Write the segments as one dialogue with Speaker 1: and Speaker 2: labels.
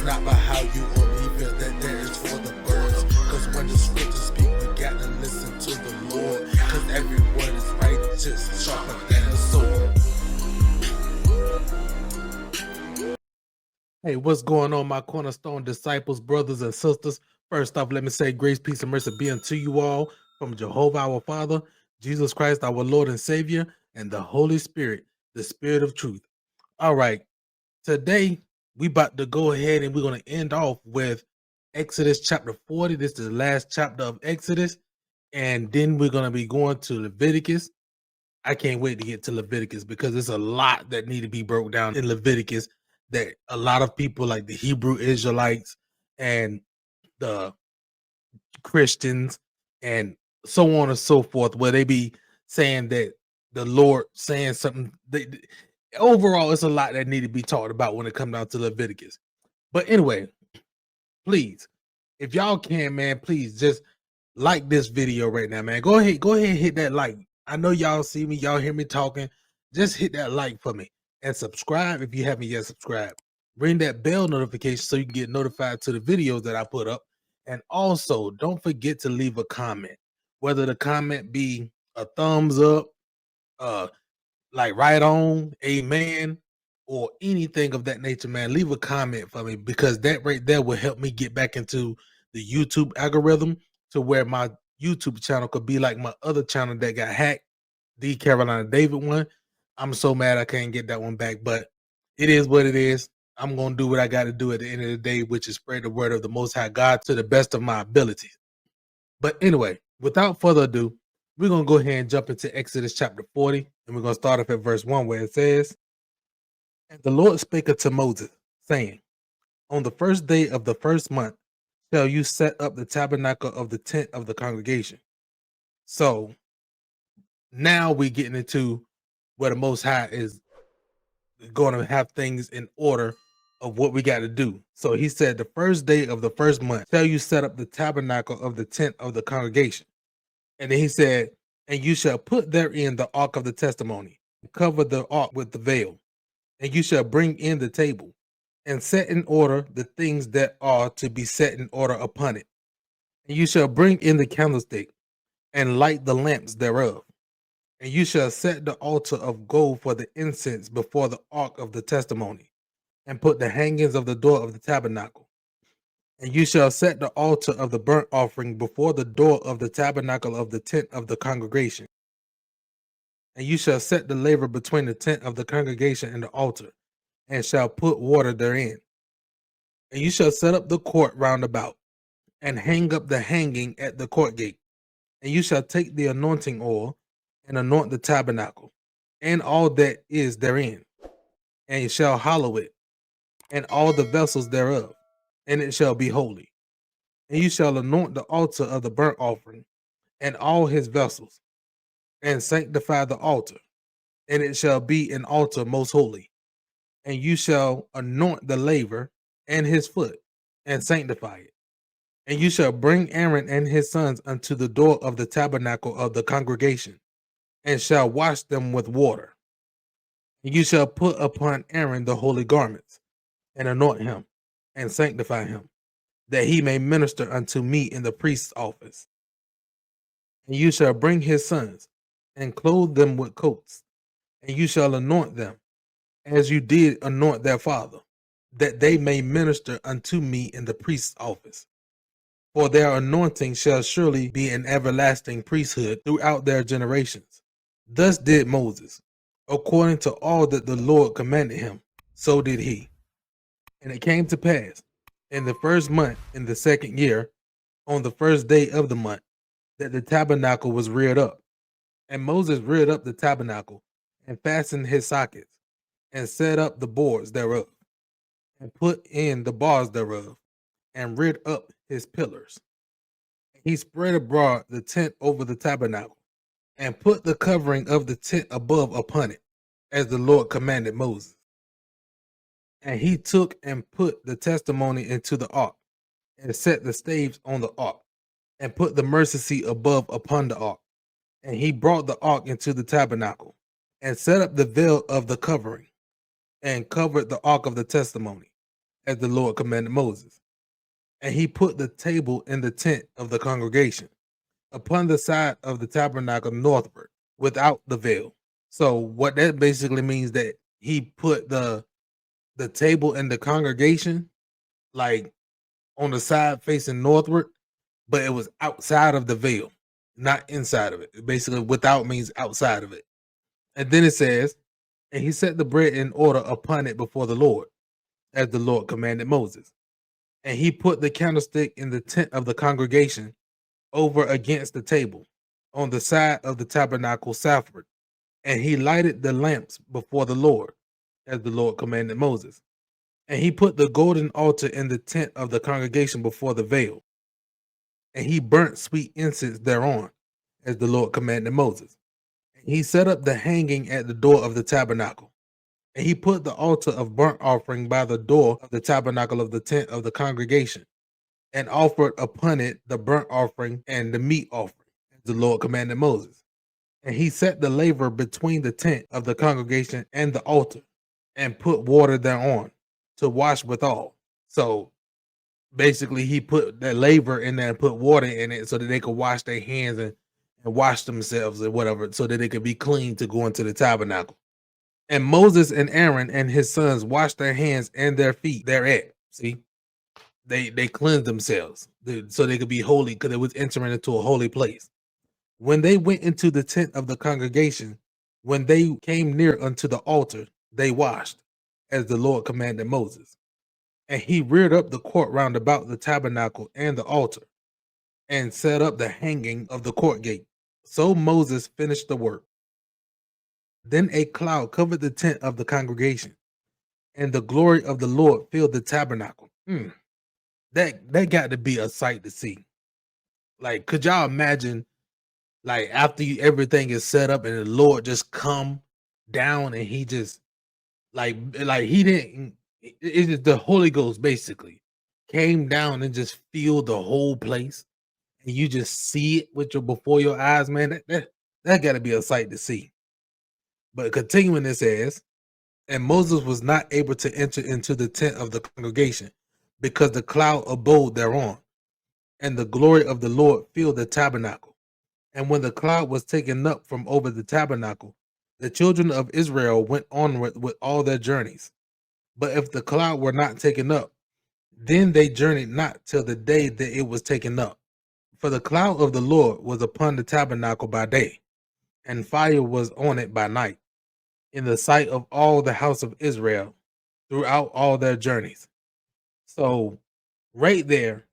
Speaker 1: not by how you only feel that there is for the birds. Cause when the scriptures speak, we got to listen to the Lord. Cause every word is righteous, sharper than a sword. Hey, what's going on, my cornerstone disciples, brothers and sisters? First off, let me say grace, peace, and mercy be unto you all from Jehovah our Father, Jesus Christ our Lord and Savior, and the Holy Spirit, the Spirit of truth. All right, today we about to go ahead and we're going to end off with Exodus chapter 40. This is the last chapter of Exodus, and then we're going to be going to Leviticus. I can't wait to get to Leviticus because there's a lot that need to be broke down in Leviticus that a lot of people like the Hebrew Israelites and the Christians and so on and so forth, where they be saying that the Lord saying something. Overall, it's a lot that need to be talked about when it comes down to Leviticus. But anyway, please, if y'all can, man, please just like this video right now, man. Go ahead and hit that like. I know y'all see me, y'all hear me talking. Just hit that like for me and subscribe if you haven't yet subscribed. Ring that bell notification so you can get notified to the videos that I put up. And also, don't forget to leave a comment, whether the comment be a thumbs up, like right on, amen, or anything of that nature, man. Leave a comment for me because that right there will help me get back into the YouTube algorithm to where my YouTube channel could be like my other channel that got hacked, the Carolina David one. I'm so mad I can't get that one back, but it is what it is. I'm going to do what I got to do at the end of the day, which is spread the word of the Most High God to the best of my abilities. But anyway, without further ado, we're going to go ahead and jump into Exodus chapter 40, and we're going to start off at verse 1 where it says, "And the Lord spake unto Moses, saying, On the first day of the first month shall you set up the tabernacle of the tent of the congregation." So now we're getting into where the Most High is going to have things in order of what we got to do. So he said, the first day of the first month shall you set up the tabernacle of the tent of the congregation. And then he said, and you shall put therein the ark of the testimony, cover the ark with the veil, and you shall bring in the table, and set in order the things that are to be set in order upon it. And you shall bring in the candlestick, and light the lamps thereof. And you shall set the altar of gold for the incense before the ark of the testimony, and put the hangings of the door of the tabernacle. And you shall set the altar of the burnt offering before the door of the tabernacle of the tent of the congregation. And you shall set the laver between the tent of the congregation and the altar, and shall put water therein. And you shall set up the court round about, and hang up the hanging at the court gate. And you shall take the anointing oil, and anoint the tabernacle, and all that is therein, and you shall hallow it, and all the vessels thereof, and it shall be holy. And you shall anoint the altar of the burnt offering, and all his vessels, and sanctify the altar, and it shall be an altar most holy. And you shall anoint the laver and his foot, and sanctify it. And you shall bring Aaron and his sons unto the door of the tabernacle of the congregation, and shall wash them with water. And you shall put upon Aaron the holy garments, and anoint him, and sanctify him, that he may minister unto me in the priest's office. And you shall bring his sons, and clothe them with coats, and you shall anoint them, as you did anoint their father, that they may minister unto me in the priest's office. For their anointing shall surely be an everlasting priesthood throughout their generations. Thus did Moses, according to all that the Lord commanded him, so did he. And it came to pass, in the first month, in the second year, on the first day of the month, that the tabernacle was reared up. And Moses reared up the tabernacle, and fastened his sockets, and set up the boards thereof, and put in the bars thereof, and reared up his pillars. He spread abroad the tent over the tabernacle, and put the covering of the tent above upon it, as the Lord commanded Moses. And he took and put the testimony into the ark, and set the staves on the ark, and put the mercy seat above upon the ark. And he brought the ark into the tabernacle, and set up the veil of the covering, and covered the ark of the testimony, as the Lord commanded Moses. And he put the table in the tent of the congregation upon the side of the tabernacle northward without the veil. So what that basically means that he put the table in the congregation like on the side facing northward, but it was outside of the veil, not inside of it. Basically, without means outside of it. And then it says, and he set the bread in order upon it before the Lord, as the Lord commanded Moses. And he put the candlestick in the tent of the congregation over against the table on the side of the tabernacle southward. And he lighted the lamps before the Lord, as the Lord commanded Moses. And he put the golden altar in the tent of the congregation before the veil. And he burnt sweet incense thereon, as the Lord commanded Moses. And he set up the hanging at the door of the tabernacle. And he put the altar of burnt offering by the door of the tabernacle of the tent of the congregation, and offered upon it the burnt offering and the meat offering, as the Lord commanded Moses. And he set the laver between the tent of the congregation and the altar, and put water thereon to wash withal. So basically, he put that laver in there and put water in it so that they could wash their hands and wash themselves or whatever, so that they could be clean to go into the tabernacle. And Moses and Aaron and his sons washed their hands and their feet thereat. See, they cleansed themselves so they could be holy, because it was entering into a holy place. When they went into the tent of the congregation, when they came near unto the altar, they washed, as the Lord commanded Moses. And he reared up the court round about the tabernacle and the altar, and set up the hanging of the court gate. So Moses finished the work. Then a cloud covered the tent of the congregation, and the glory of the Lord filled the tabernacle. That got to be a sight to see. Like, could y'all imagine, like, after everything is set up and the Lord just come down and he just like he didn't. It's just the Holy Ghost basically came down and just filled the whole place, and you just see it with before your eyes, man. That got to be a sight to see. But continuing, it says, and Moses was not able to enter into the tent of the congregation, because the cloud abode thereon, and the glory of the Lord filled the tabernacle. And when the cloud was taken up from over the tabernacle, the children of Israel went onward with all their journeys. But if the cloud were not taken up, then they journeyed not till the day that it was taken up. For the cloud of the Lord was upon the tabernacle by day, and fire was on it by night, in the sight of all the house of Israel throughout all their journeys. So right there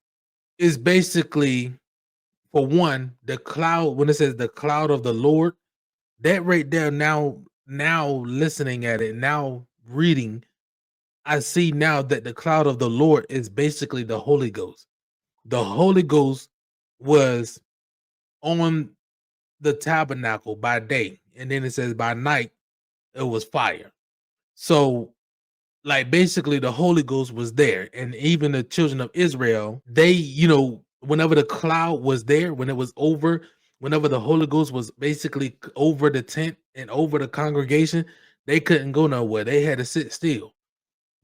Speaker 1: is basically, for one, the cloud. When it says the cloud of the Lord, that right there, now listening at it, now reading, I see now that the cloud of the Lord is basically the Holy Ghost. The Holy Ghost was on the tabernacle by day, and then it says by night it was fire. So like basically the Holy Ghost was there, and even the children of Israel, they, whenever the cloud was there, when it was over, whenever the Holy Ghost was basically over the tent and over the congregation, they couldn't go nowhere. They had to sit still.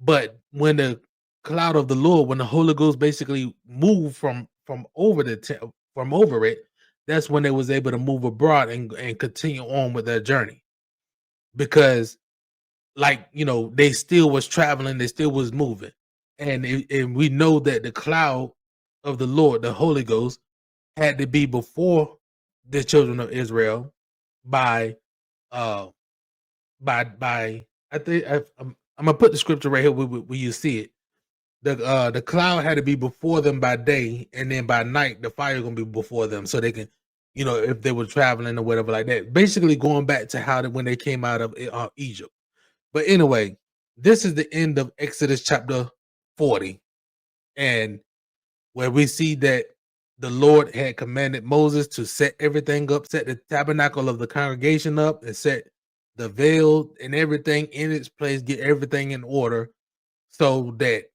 Speaker 1: But when the cloud of the Lord, when the Holy Ghost basically moved from over the tent, from over it, that's when they was able to move abroad and continue on with their journey. Because like, they still was traveling, they still was moving. And we know that the cloud of the Lord, the Holy Ghost, had to be before the children of Israel by uh by I think I'm gonna put the scripture right here where you see it. The cloud had to be before them by day, and then by night the fire gonna be before them, so they can, if they were traveling or whatever like that. Basically going back to how when they came out of Egypt. But anyway, this is the end of Exodus chapter 40, and where we see that the Lord had commanded Moses to set everything up, set the tabernacle of the congregation up, and set the veil and everything in its place, get everything in order, so that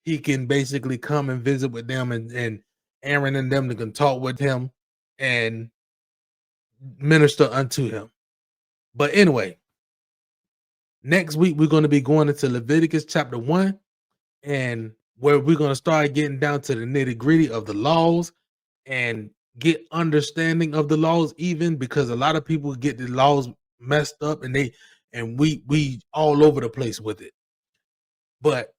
Speaker 1: he can basically come and visit with them, and Aaron and them can talk with him and minister unto him. But anyway, next week we're going to be going into Leviticus chapter 1, and where we're going to start getting down to the nitty-gritty of the laws and get understanding of the laws, even because a lot of people get the laws messed up, and we all over the place with it. But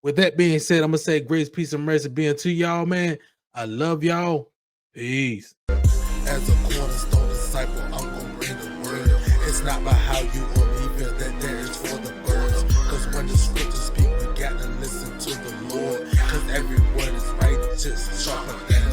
Speaker 1: with that being said, I'm gonna say grace, peace, and mercy be unto y'all, man. I love y'all. Peace.
Speaker 2: As a cornerstone disciple, I'm gonna bring the word. It's not by how you or me feel that there is for the birds. Cause when the scriptures speak, we gotta listen to the Lord. Cause every word is righteous, sharper than